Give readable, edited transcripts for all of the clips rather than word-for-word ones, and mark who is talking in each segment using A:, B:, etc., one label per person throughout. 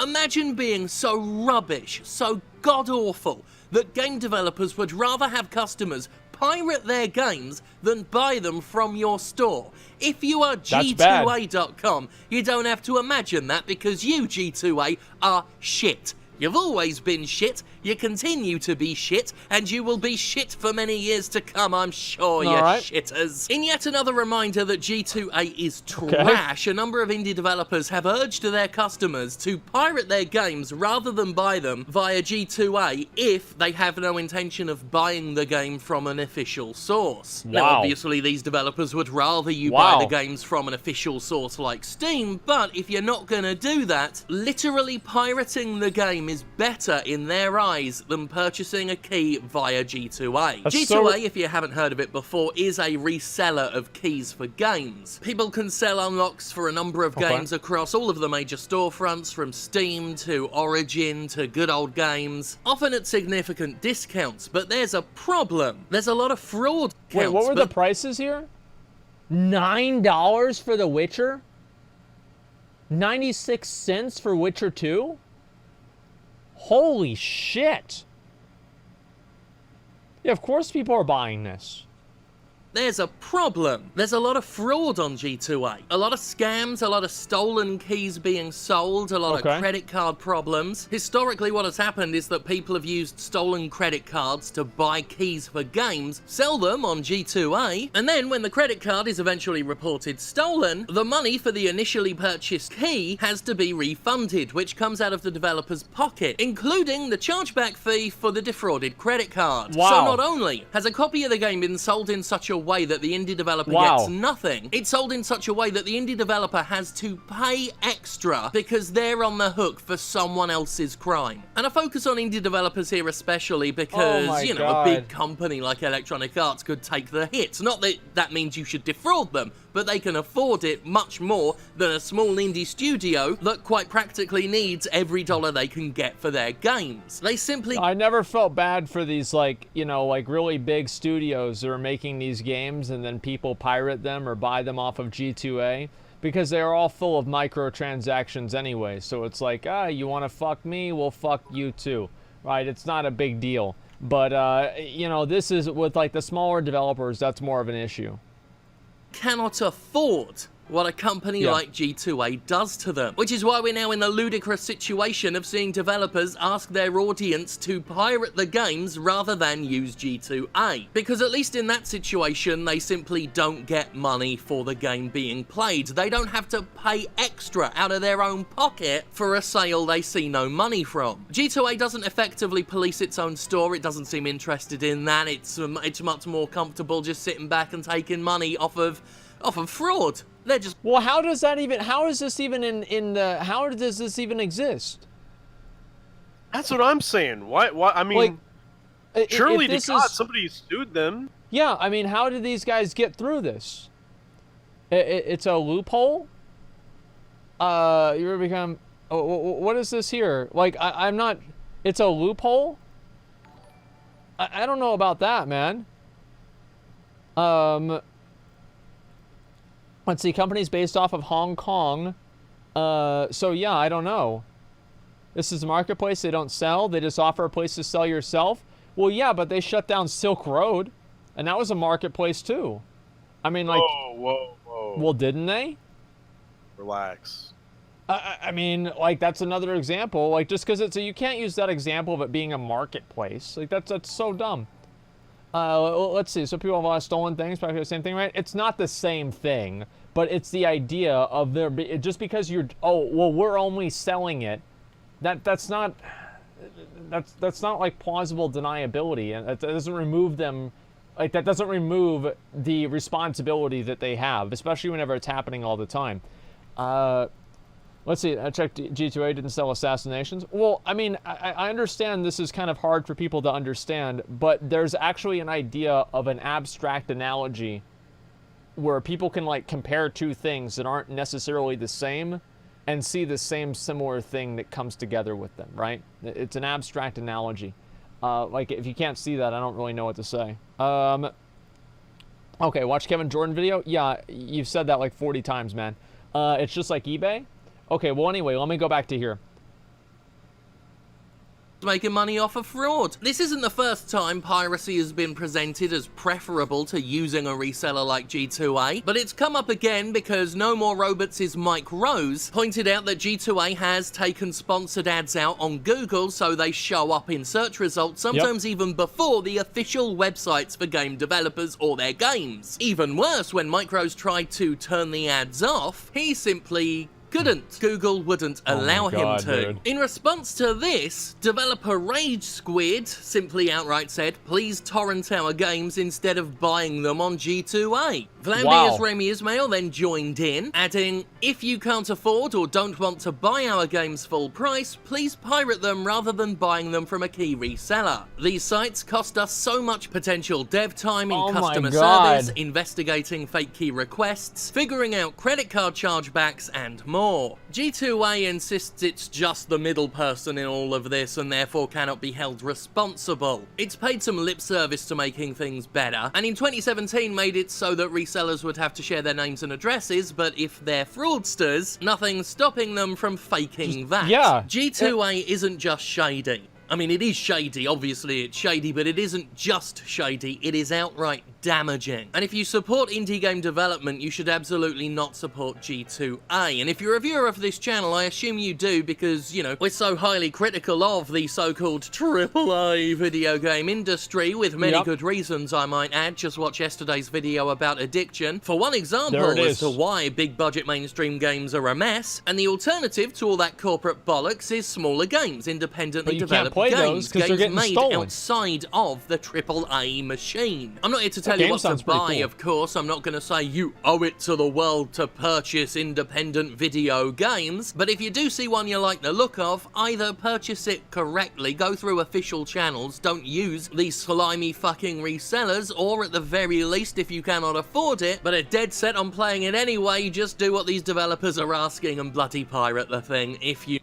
A: Imagine being so rubbish, so god-awful, that game developers would rather have customers pirate their games than buy them from your store. If you are G2A.com, you don't have to imagine that because you, G2A, are shit. You've always been shit, you continue to be shit, and you will be shit for many years to come, I'm sure, you shitters. In yet another reminder that G2A is trash, a number of indie developers have urged their customers to pirate their games rather than buy them via G2A if they have no intention of buying the game from an official source. Now, obviously, these developers would rather you buy the games from an official source like Steam, but if you're not gonna do that, literally pirating the game is better in their eyes than purchasing a key via G2A. G2A, if you haven't heard of it before, is a reseller of keys for games. People can sell unlocks for a number of games across all of the major storefronts, from Steam to Origin to Good Old Games, often at significant discounts, but there's a problem. There's a lot of fraud.
B: Wait, what were the prices here? $9 for The Witcher? 96 cents for Witcher 2? Holy shit. Yeah, of course people are buying this.
A: There's a problem. There's a lot of fraud on G2A. A lot of scams, a lot of stolen keys being sold, a lot of credit card problems. Historically, what has happened is that people have used stolen credit cards to buy keys for games, sell them on G2A, and then when the credit card is eventually reported stolen, the money for the initially purchased key has to be refunded, which comes out of the developer's pocket, including the chargeback fee for the defrauded credit card. So not only has a copy of the game been sold in such a way that the indie developer gets nothing, it's sold in such a way that the indie developer has to pay extra because they're on the hook for someone else's crime. And I focus on indie developers here especially because, you know, a big company like Electronic Arts could take the hit. Not that that means you should defraud them, but they can afford it much more than a small indie studio that quite practically needs every dollar they can get for their games. They simply...
B: I never felt bad for these, like, you know, like really big studios that are making these games and then people pirate them or buy them off of G2A because they're all full of microtransactions anyway. So it's like, you want to fuck me? Well, fuck you too, right? It's not a big deal. But, you know, this is with like the smaller developers, that's more of an issue.
A: Cannot afford what a company like G2A does to them. Which is why we're now in the ludicrous situation of seeing developers ask their audience to pirate the games rather than use G2A. Because at least in that situation, they simply don't get money for the game being played. They don't have to pay extra out of their own pocket for a sale they see no money from. G2A doesn't effectively police its own store. It doesn't seem interested in that. It's much more comfortable just sitting back and taking money off of fraud. They're just...
B: Well, how does that even... How is this even how does this even exist?
C: That's what I'm saying. Why I mean... Like, surely to God, somebody sued them.
B: Yeah, I mean, how did these guys get through this? It's a loophole? You become... what is this here? Like, I'm not... It's a loophole? I don't know about that, man. Let's see, companies based off of Hong Kong. So yeah, I don't know. This is a marketplace. They don't sell. They just offer a place to sell yourself. Well, yeah, but they shut down Silk Road, and that was a marketplace too. I mean, like...
C: Whoa.
B: Well, didn't they?
C: Relax.
B: I mean, like, that's another example. Like, just because you can't use that example of it being a marketplace. Like, that's so dumb. Let's see. So people have a lot of stolen things, practically the same thing, right? It's not the same thing, but it's the idea of just because you're, we're only selling it. That's not like plausible deniability, and that doesn't remove them. Like, that doesn't remove the responsibility that they have, especially whenever it's happening all the time. Let's see, I checked G2A didn't sell assassinations. Well, I mean, I understand this is kind of hard for people to understand, but there's actually an idea of an abstract analogy where people can, like, compare two things that aren't necessarily the same and see the same similar thing that comes together with them, right? It's an abstract analogy. Like, if you can't see that, I don't really know what to say. Okay, watch Kevin Jordan video? Yeah, you've said that like 40 times, man. It's just like eBay? Okay, well, anyway, let me go back to here.
A: making money off of fraud. This isn't the first time piracy has been presented as preferable to using a reseller like G2A, but it's come up again because No More Robots' Mike Rose pointed out that G2A has taken sponsored ads out on Google so they show up in search results, sometimes even before the official websites for game developers or their games. Even worse, when Mike Rose tried to turn the ads off, he simply couldn't. Google wouldn't allow him to.
B: Dude.
A: In response to this, developer Rage Squid simply outright said, please torrent our games instead of buying them on G2A. Vlambeer's Remy Ismail then joined in, adding, if you can't afford or don't want to buy our games full price, please pirate them rather than buying them from a key reseller. These sites cost us so much potential dev time in customer service, investigating fake key requests, figuring out credit card chargebacks, and more. G2A insists it's just the middle person in all of this and therefore cannot be held responsible. It's paid some lip service to making things better, and in 2017 made it so that resellers would have to share their names and addresses, but if they're fraudsters, nothing's stopping them from faking that.
B: Yeah.
A: G2A isn't just shady. I mean, it is shady, obviously it's shady, but it isn't just shady, it is outright damaging. And if you support indie game development, you should absolutely not support G2A. And if you're a viewer of this channel, I assume you do because, you know, we're so highly critical of the so-called AAA video game industry, with many good reasons, I might add. Just watch yesterday's video about addiction. For one example as to why big budget mainstream games are a mess, and the alternative to all that corporate bollocks is smaller games, independently developed games made outside of the AAA machine. I'm not here to tell you what to buy, of course. I'm not going to say you owe it to the world to purchase independent video games, but if you do see one you like the look of, either purchase it correctly, go through official channels, don't use these slimy fucking resellers, or at the very least, if you cannot afford it, but are dead set on playing it anyway, just do what these developers are asking and bloody pirate the thing if you...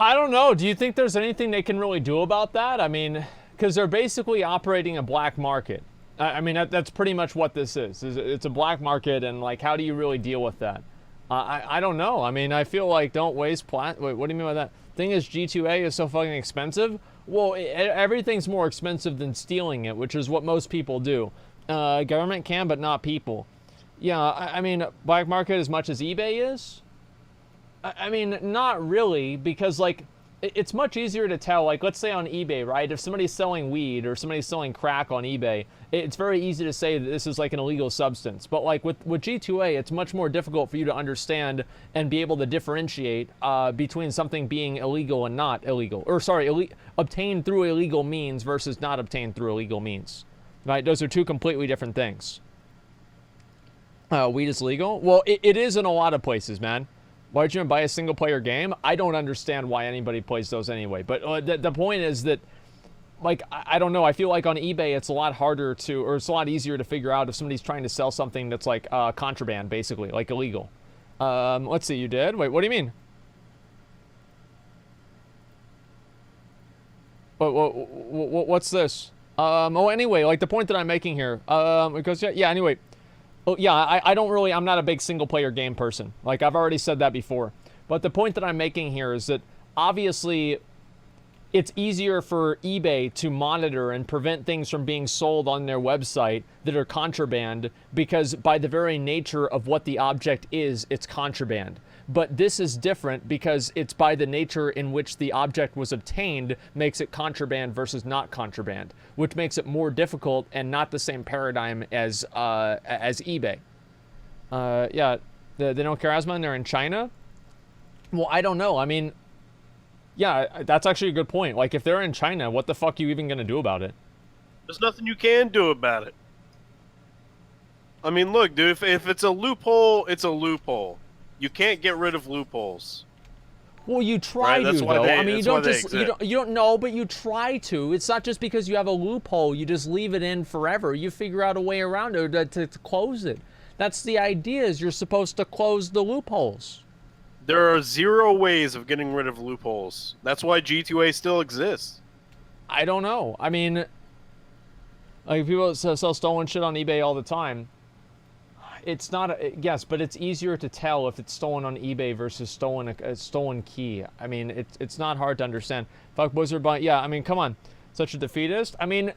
B: I don't know. Do you think there's anything they can really do about that? I mean, because they're basically operating a black market. I mean, that's pretty much what this is. It's a black market, and, like, how do you really deal with that? I don't know. I mean, I feel like don't waste Wait, what do you mean by that? Thing is, G2A is so fucking expensive? Well, everything's more expensive than stealing it, which is what most people do. Government can, but not people. Yeah, I mean, black market as much as eBay is? I mean, not really, because, like, it's much easier to tell, like, let's say on eBay, right? If somebody's selling weed or somebody's selling crack on eBay, it's very easy to say that this is, like, an illegal substance. But, like, with G2A, it's much more difficult for you to understand and be able to differentiate between something being illegal and not illegal. Or, sorry, obtained through illegal means versus not obtained through illegal means. Right? Those are two completely different things. Weed is legal? Well, it is in a lot of places, man. Why would you even buy a single-player game? I don't understand why anybody plays those anyway. But the point is that, like, I don't know. I feel like on eBay it's a lot harder to, or it's a lot easier to figure out if somebody's trying to sell something that's, like, contraband, basically, like illegal. Let's see, you did? Wait, what do you mean? What's this? Oh, anyway, like, the point that I'm making here, because, yeah, anyway. Well, yeah, I'm not a big single-player game person. Like, I've already said that before. But the point that I'm making here is that, obviously, it's easier for eBay to monitor and prevent things from being sold on their website that are contraband, because by the very nature of what the object is, it's contraband. But this is different because it's by the nature in which the object was obtained makes it contraband versus not contraband, which makes it more difficult and not the same paradigm as eBay. Yeah, they don't care, Asmon, they're in China? Well, I don't know. I mean, yeah, that's actually a good point. Like, if they're in China, what the fuck are you even going to do about it?
C: There's nothing you can do about it. I mean, look, dude, if it's a loophole, it's a loophole. You can't get rid of loopholes.
B: Well, you try to, though. I mean, you don't know, but you try to. It's not just because you have a loophole, you just leave it in forever. You figure out a way around it to close it. That's the idea, is you're supposed to close the loopholes.
C: There are 0 ways of getting rid of loopholes. That's why G2A still exists.
B: I don't know. I mean, like, people sell stolen shit on eBay all the time. it's not. Yes, but it's easier to tell if it's stolen on eBay versus a stolen key. I mean, it's not hard to understand. Fuck Blizzard, but yeah, I mean, come on, such a defeatist. I mean,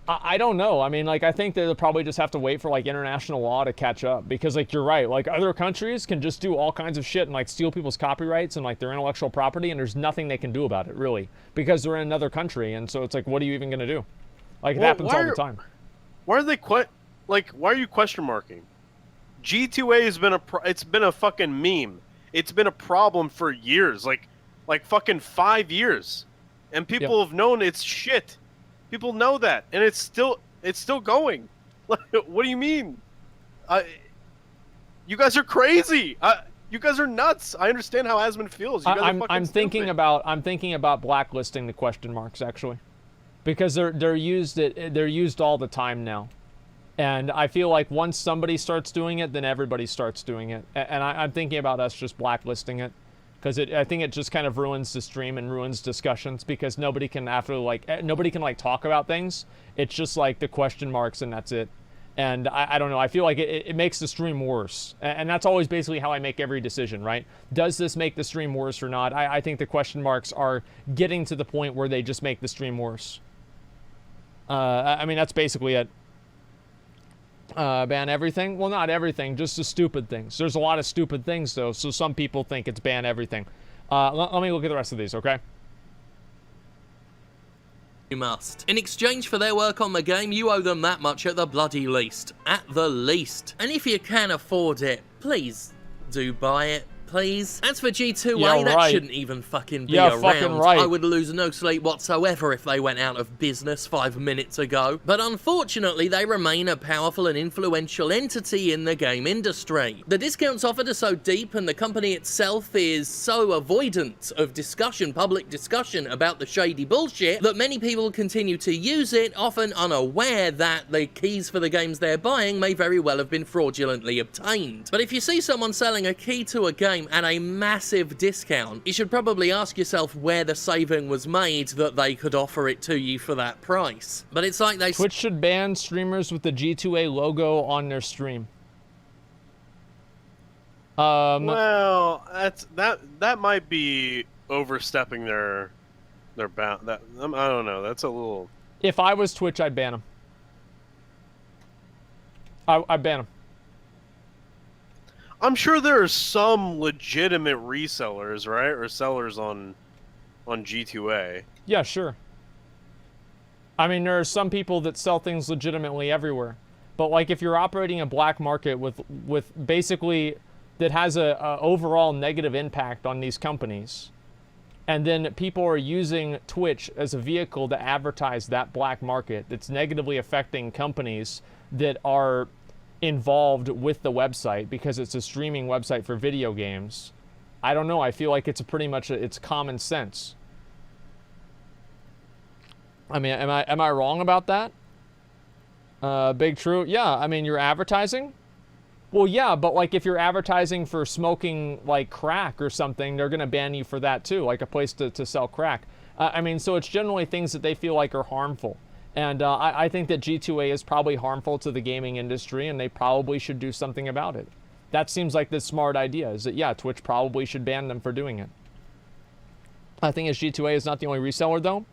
B: I don't know. I mean, like, I think they'll probably just have to wait for, like, international law to catch up. Because, like, you're right. Like, other countries can just do all kinds of shit and, like, steal people's copyrights and, like, their intellectual property, and there's nothing they can do about it, really. Because they're in another country, and so it's like, what are you even going to do? Like, it happens all the time.
C: Why are they why are you question marking? G2A has been it's been a fucking meme. It's been a problem for years. Like fucking 5 years. And people have known it's shit. People know that, and it's still going. What do you mean? You guys are crazy. You guys are nuts. I understand how Asmon feels. You guys are fucking
B: I'm thinking
C: stupid.
B: I'm thinking about blacklisting the question marks, actually, because they're used all the time now, and I feel like once somebody starts doing it, then everybody starts doing it, and I'm thinking about us just blacklisting it. Because I think it just kind of ruins the stream and ruins discussions, because nobody can talk about things. It's just like the question marks and that's it. And I don't know. I feel like it makes the stream worse. And that's always basically how I make every decision, right? Does this make the stream worse or not? I think the question marks are getting to the point where they just make the stream worse. I mean, that's basically it. Ban everything? Well, not everything, just the stupid things. There's a lot of stupid things, though, so some people think it's ban everything. Let me look at the rest of these, okay?
A: You must. In exchange for their work on the game, you owe them that much at the bloody least. At the least. And if you can afford it, please do buy it. Please. As for G2A, that shouldn't even fucking be around.
B: Fucking right.
A: I would lose no sleep whatsoever if they went out of business 5 minutes ago. But unfortunately, they remain a powerful and influential entity in the game industry. The discounts offered are so deep, and the company itself is so avoidant of discussion, public discussion about the shady bullshit, that many people continue to use it, often unaware that the keys for the games they're buying may very well have been fraudulently obtained. But if you see someone selling a key to a game at a massive discount, you should probably ask yourself where the saving was made that they could offer it to you for that price. But it's like
B: Twitch should ban streamers with the G2A logo on their stream.
C: Well, that might be overstepping their bound. I don't know. That's a little.
B: If I was Twitch, I'd ban them. I'd ban them.
C: I'm sure there are some legitimate resellers, right, or sellers on G2A.
B: Yeah, sure. I mean, there are some people that sell things legitimately everywhere, but like if you're operating a black market with basically that has a overall negative impact on these companies, and then people are using Twitch as a vehicle to advertise that black market that's negatively affecting companies that are involved with the website because it's a streaming website for video games. I don't know. I feel like it's it's common sense. I mean, am I wrong about that? Big True. Yeah, I mean, you're advertising. Well, yeah, but like if you're advertising for smoking like crack or something, they're gonna ban you for that too, like a place to sell crack. I mean, so it's generally things that they feel like are harmful. And I think that G2A is probably harmful to the gaming industry, and they probably should do something about it. That seems like the smart idea, is that, yeah, Twitch probably should ban them for doing it. I think as G2A is not the only reseller, though.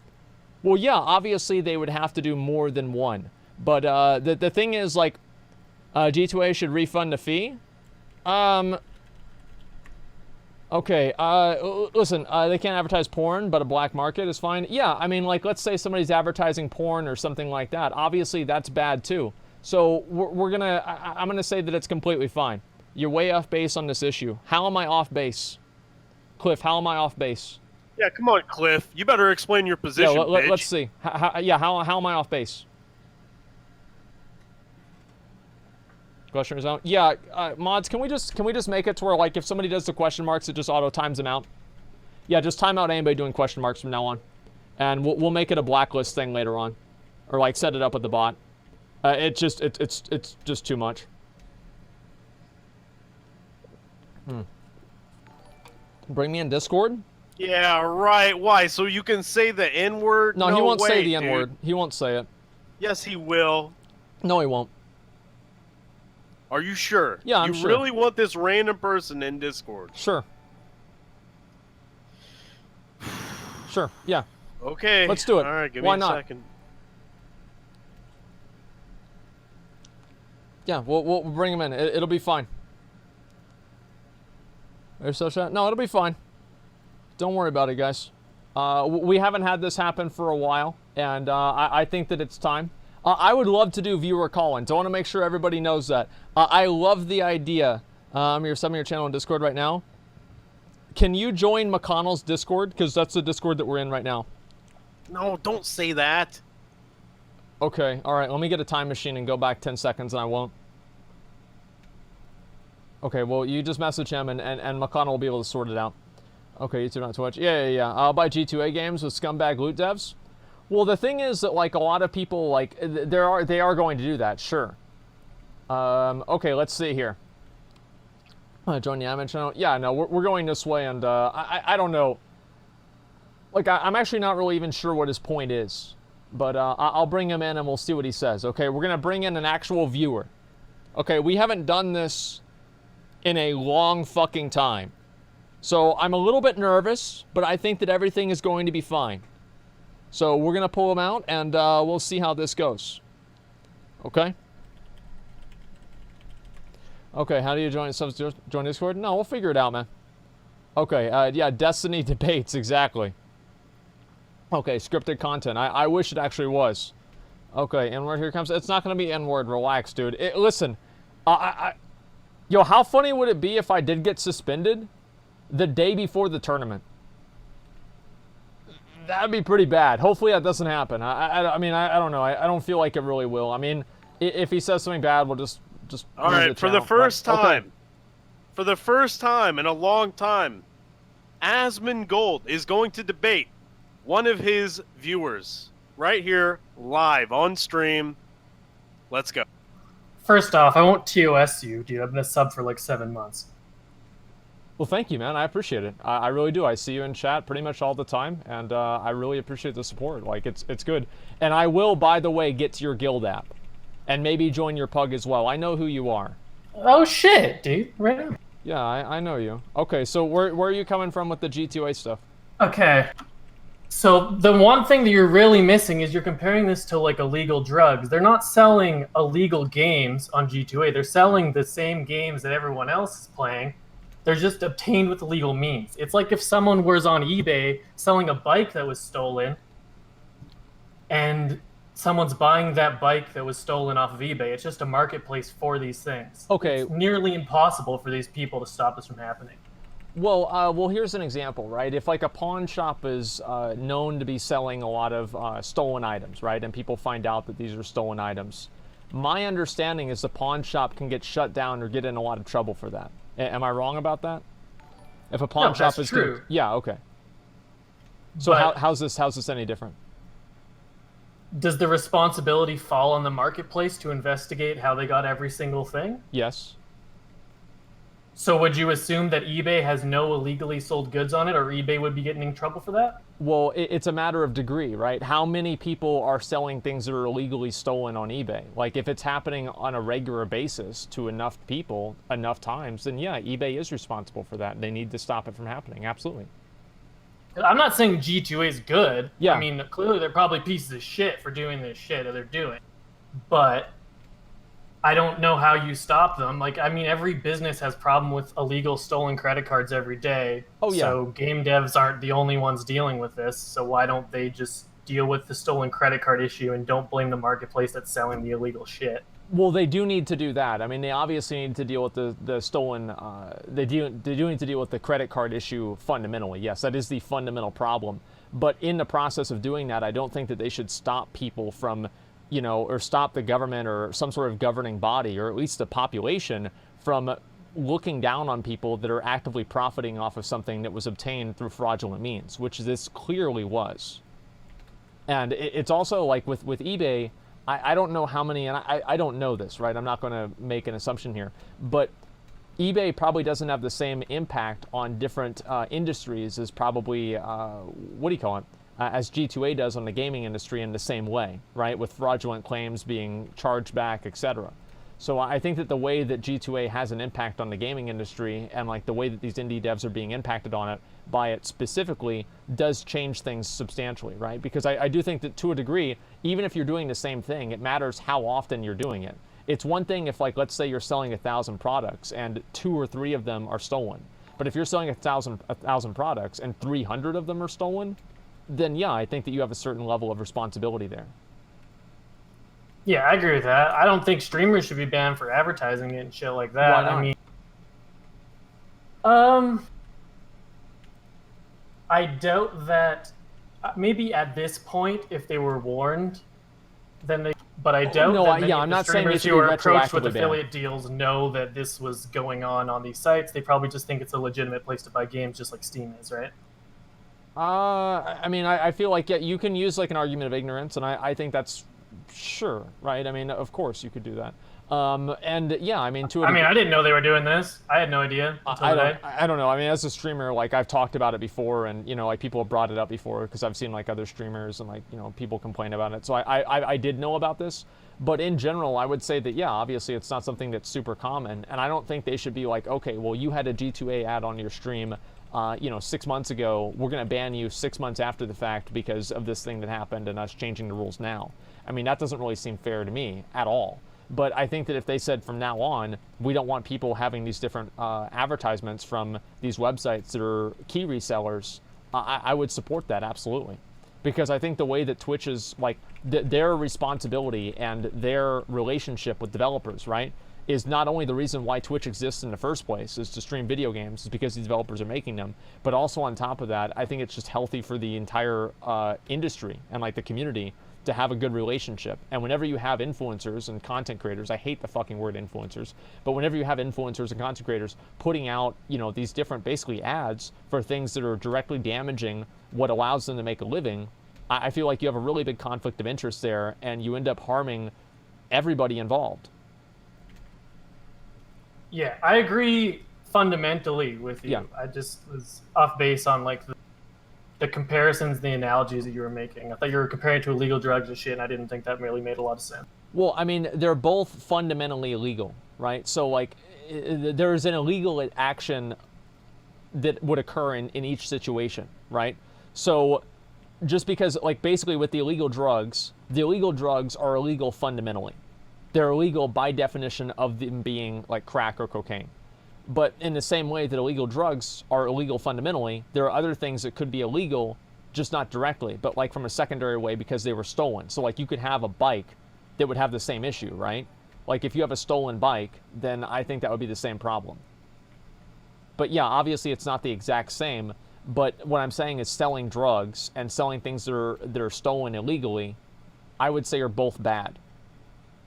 B: Well, yeah, obviously they would have to do more than one. But the thing is, like, G2A should refund the fee. Okay, listen, they can't advertise porn, but a black market is fine. Yeah, I mean, like, let's say somebody's advertising porn or something like that. Obviously, that's bad, too. So, I'm gonna say that it's completely fine. You're way off base on this issue. How am I off base? Cliff, how am I off base?
C: Yeah, come on, Cliff. You better explain your position,
B: Yeah,
C: bitch.
B: let's see. How am I off base? Question zone. Yeah, mods, can we just make it to where, like, if somebody does the question marks, it just auto times them out? Yeah, just time out anybody doing question marks from now on, and we'll make it a blacklist thing later on, or like set it up with the bot. It's just too much. Bring me in Discord.
C: Yeah, right. Why? So you can say the N-word?
B: No, he won't
C: way,
B: say the
C: dude.
B: N-word. He won't say it.
C: Yes, he will.
B: No, he won't.
C: Are you sure?
B: Yeah, I'm
C: you
B: sure.
C: really want this random person in Discord?
B: Sure. Sure, yeah.
C: Okay.
B: Let's do it.
C: All right, give
B: Why
C: me a
B: not?
C: second.
B: Yeah, we'll bring him in. It'll be fine. There's so chat. No, it'll be fine. Don't worry about it, guys. We haven't had this happen for a while, and I think that it's time. I would love to do viewer call-ins. I want to make sure everybody knows that. I love the idea. I'm subbing your channel on Discord right now. Can you join McConnell's Discord? Because that's the Discord that we're in right now.
C: No, don't say that.
B: Okay, all right. Let me get a time machine and go back 10 seconds, and I won't. Okay, well, you just message him, and McConnell will be able to sort it out. Okay, YouTube not Twitch. Yeah. I'll buy G2A games with scumbag loot devs. Well, the thing is that, like, a lot of people, like, they are going to do that, sure. Okay, let's see here. Join the admin channel. Yeah, no, we're going this way, and I don't know. Like, I'm actually not really even sure what his point is. But I'll bring him in, and we'll see what he says. Okay, we're going to bring in an actual viewer. Okay, we haven't done this in a long fucking time. So I'm a little bit nervous, but I think that everything is going to be fine. So we're going to pull him out, and we'll see how this goes. Okay? Okay, how do you join Discord? No, we'll figure it out, man. Okay, yeah, Destiny debates, exactly. Okay, scripted content. I wish it actually was. Okay, N-word here comes. It's not going to be N-word. Relax, dude. Listen, yo, how funny would it be if I did get suspended the day before the tournament? That'd be pretty bad. Hopefully that doesn't happen. I mean, I don't know. I don't feel like it really will. I mean, if he says something bad, we'll just
C: all right, for the first time. Okay. For the first time in a long time, Asmongold is going to debate one of his viewers right here, live on stream. Let's go.
D: First off, I won't TOS you, dude. I've been a sub for like 7 months.
B: Well, thank you, man. I appreciate it. I really do. I see you in chat pretty much all the time, and I really appreciate the support. Like, it's good. And I will, by the way, get to your guild app, and maybe join your pug as well. I know who you are.
D: Oh shit, dude! Right now.
B: Yeah, I know you. Okay, so where are you coming from with the G2A stuff?
D: Okay. So the one thing that you're really missing is you're comparing this to like illegal drugs. They're not selling illegal games on G2A. They're selling the same games that everyone else is playing. They're just obtained with illegal means. It's like if someone was on eBay selling a bike that was stolen, and someone's buying that bike that was stolen off of eBay. It's just a marketplace for these things.
B: Okay.
D: It's nearly impossible for these people to stop this from happening.
B: Well, here's an example, right? If like a pawn shop is known to be selling a lot of stolen items, right, and people find out that these are stolen items, my understanding is the pawn shop can get shut down or get in a lot of trouble for that. Am I wrong about that? If a pawn shop is
D: true.
B: Yeah, okay. So how's this any different?
D: Does the responsibility fall on the marketplace to investigate how they got every single thing?
B: Yes.
D: So would you assume that eBay has no illegally sold goods on it, or eBay would be getting in trouble for that?
B: Well, it's a matter of degree, right? How many people are selling things that are illegally stolen on eBay? Like, if it's happening on a regular basis to enough people, enough times, then yeah, eBay is responsible for that. They need to stop it from happening, absolutely.
D: I'm not saying G2A is good.
B: Yeah.
D: I mean, clearly they're probably pieces of shit for doing this shit that they're doing. But I don't know how you stop them. Like, I mean, every business has problem with illegal stolen credit cards every day.
B: Oh, yeah.
D: So game devs aren't the only ones dealing with this. So why don't they just deal with the stolen credit card issue and don't blame the marketplace that's selling the illegal shit?
B: Well, they do need to do that. I mean, they obviously need to deal with the stolen. They do need to deal with the credit card issue fundamentally. Yes, that is the fundamental problem. But in the process of doing that, I don't think that they should stop people from, you know, or stop the government or some sort of governing body, or at least the population, from looking down on people that are actively profiting off of something that was obtained through fraudulent means, which this clearly was. And it's also like with eBay. I don't know how many, and I don't know this, right? I'm not going to make an assumption here. But eBay probably doesn't have the same impact on different industries as probably, what do you call it, as G2A does on the gaming industry in the same way, right? With fraudulent claims being charged back, etc. So I think that the way that G2A has an impact on the gaming industry and like the way that these indie devs are being impacted on it by it specifically does change things substantially, right? Because I do think that to a degree, even if you're doing the same thing, it matters how often you're doing it. It's one thing if, like, let's say you're selling 1,000 products and 2 or 3 of them are stolen. But if you're selling 1,000 products and 300 of them are stolen, then yeah, I think that you have a certain level of responsibility there.
D: Yeah, I agree with that. I don't think streamers should be banned for advertising it and shit like that.
B: Why not?
D: I mean, I doubt that. Maybe at this point, if they were warned, then they. But I doubt that many
B: I'm not saying
D: streamers
B: they
D: who
B: should
D: are
B: be
D: approached with
B: retroactively banned.
D: affiliate deals know that this was going on these sites. They probably just think it's a legitimate place to buy games, just like Steam is, right?
B: I mean, I feel like, yeah, you can use like an argument of ignorance, and I think that's sure, right? I mean, of course you could do that. And yeah, I mean,
D: I didn't know they were doing this. I had no idea until today.
B: I don't know. I mean, as a streamer, like I've talked about it before, and you know, like people have brought it up before because I've seen like other streamers and like, you know, people complain about it. So I did know about this, but in general, I would say that yeah, obviously it's not something that's super common, and I don't think they should be like, okay, well, you had a G2A ad on your stream, you know, 6 months ago. We're gonna ban you 6 months after the fact because of this thing that happened and us changing the rules now. I mean, that doesn't really seem fair to me at all. But I think that if they said from now on, we don't want people having these different advertisements from these websites that are key resellers, I would support that, absolutely. Because I think the way that Twitch is, like, their responsibility and their relationship with developers, right, is not only the reason why Twitch exists in the first place, is to stream video games, is because these developers are making them, but also on top of that, I think it's just healthy for the entire industry and, like, the community to have a good relationship. And whenever you have influencers and content creators, I hate the fucking word influencers, but whenever you have influencers and content creators putting out, you know, these different basically ads for things that are directly damaging what allows them to make a living, I feel like you have a really big conflict of interest there, and you end up harming everybody involved.
D: Yeah, I agree fundamentally with you.
B: Yeah.
D: I just was off base on like the comparisons, the analogies that you were making. I thought you were comparing to illegal drugs and shit, and I didn't think that really made a lot of sense.
B: Well, I mean, they're both fundamentally illegal, right? So, like, there's an illegal action that would occur in each situation, right? So, just because, like, basically with the illegal drugs are illegal fundamentally. They're illegal by definition of them being, like, crack or cocaine. But in the same way that illegal drugs are illegal fundamentally, there are other things that could be illegal, just not directly, but like from a secondary way because they were stolen. So like you could have a bike that would have the same issue, right? Like if you have a stolen bike, then I think that would be the same problem. But yeah, obviously it's not the exact same, but what I'm saying is selling drugs and selling things that are stolen illegally, I would say are both bad.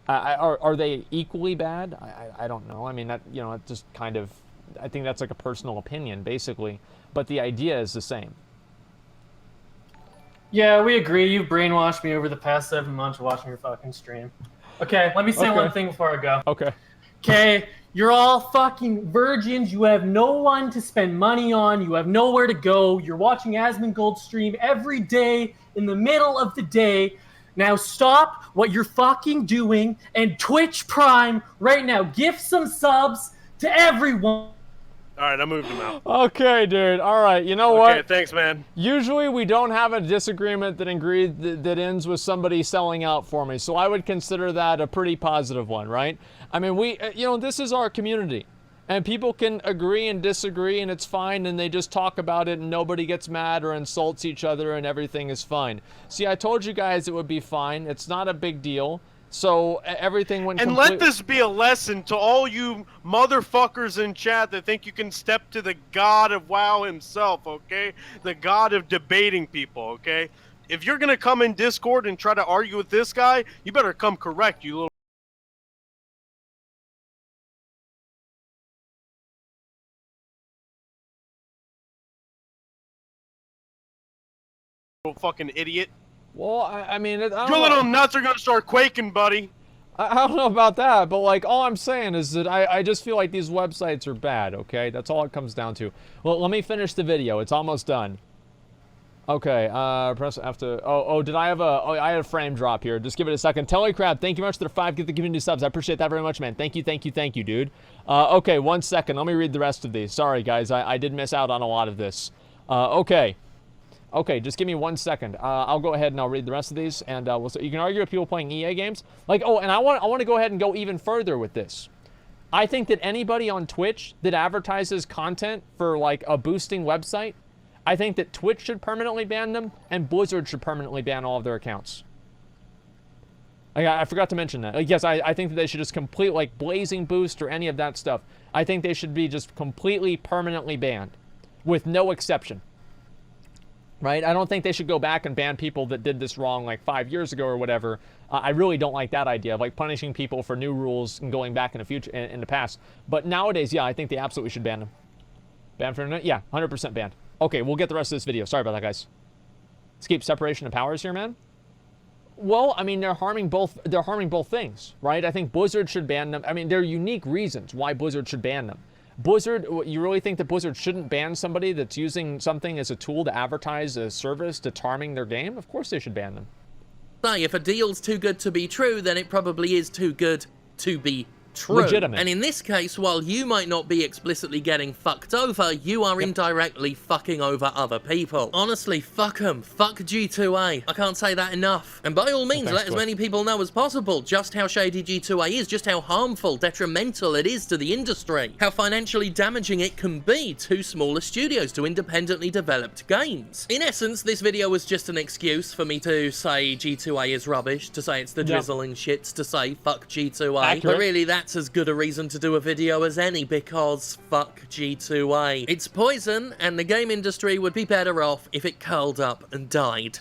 B: Are they equally bad? I don't know. I mean, that, you know, it just kind of, I think that's like a personal opinion, basically. But the idea is the same.
D: Yeah, we agree. You've brainwashed me over the past 7 months watching your fucking stream. Okay, let me say one thing before I go.
B: Okay.
D: Okay, you're all fucking virgins. You have no one to spend money on. You have nowhere to go. You're watching Asmongold stream every day in the middle of the day. Now stop what you're fucking doing and Twitch Prime right now. Give some subs to everyone.
C: All right, I moved him out.
B: Okay, dude. All right. You know what?
C: Okay, thanks, man.
B: Usually we don't have a disagreement that ends with somebody selling out for me. So I would consider that a pretty positive one, right? I mean, you know, this is our community. And people can agree and disagree, and it's fine, and they just talk about it, and nobody gets mad or insults each other, and everything is fine. See, I told you guys it would be fine. It's not a big deal. So everything went
C: And let this be a lesson to all you motherfuckers in chat that think you can step to the god of WoW himself, okay? The god of debating people, okay? If you're gonna come in Discord and try to argue with this guy, you better come correct, you little fucking idiot.
B: Well, I mean,
C: Your little nuts are gonna start quaking, buddy.
B: I don't know about that, but like all I'm saying is that I just feel like these websites are bad, okay? That's all it comes down to. Well, let me finish the video. It's almost done. Okay, press after. Oh, did I have a? Oh, I had a frame drop here. Just give it a second. Telecrib, thank you much for the 5 gift the community subs. I appreciate that very much, man. Thank you, dude. Okay, 1 second. Let me read the rest of these. Sorry, guys, I did miss out on a lot of this. Okay, just give me 1 second. I'll go ahead and I'll read the rest of these, and we'll. You can argue with people playing EA games, like, oh, and I want to go ahead and go even further with this. I think that anybody on Twitch that advertises content for like a boosting website, I think that Twitch should permanently ban them, and Blizzard should permanently ban all of their accounts. I forgot to mention that. Like, yes, I think that they should just complete, like, Blazing Boost or any of that stuff. I think they should be just completely, permanently banned, with no exception. Right? I don't think they should go back and ban people that did this wrong, like, 5 years ago or whatever. I really don't like that idea of, like, punishing people for new rules and going back in the future, in the past. But nowadays, yeah, I think they absolutely should ban them. Ban for internet? Yeah, 100% banned. Okay, we'll get the rest of this video. Sorry about that, guys. Let's keep separation of powers here, man. Well, I mean, they're harming both things, right? I think Blizzard should ban them. I mean, there are unique reasons why Blizzard should ban them. Blizzard, you really think that Blizzard shouldn't ban somebody that's using something as a tool to advertise a service that's harming their game? Of course they should ban them.
A: If a deal's too good to be true, then it probably is too good to be true.
B: Legitimate.
A: And in this case, while you might not be explicitly getting fucked over, you are indirectly fucking over other people. Honestly, fuck them. Fuck G2A. I can't say that enough. And by all means, let as many people know as possible just how shady G2A is, just how harmful, detrimental it is to the industry, how financially damaging it can be to smaller studios, to independently developed games. In essence, this video was just an excuse for me to say G2A is rubbish, to say it's the drizzling shits, to say fuck G2A.
B: Accurate.
A: But really, that's as good a reason to do a video as any, because fuck G2A. It's poison, and the game industry would be better off if it curled up and died.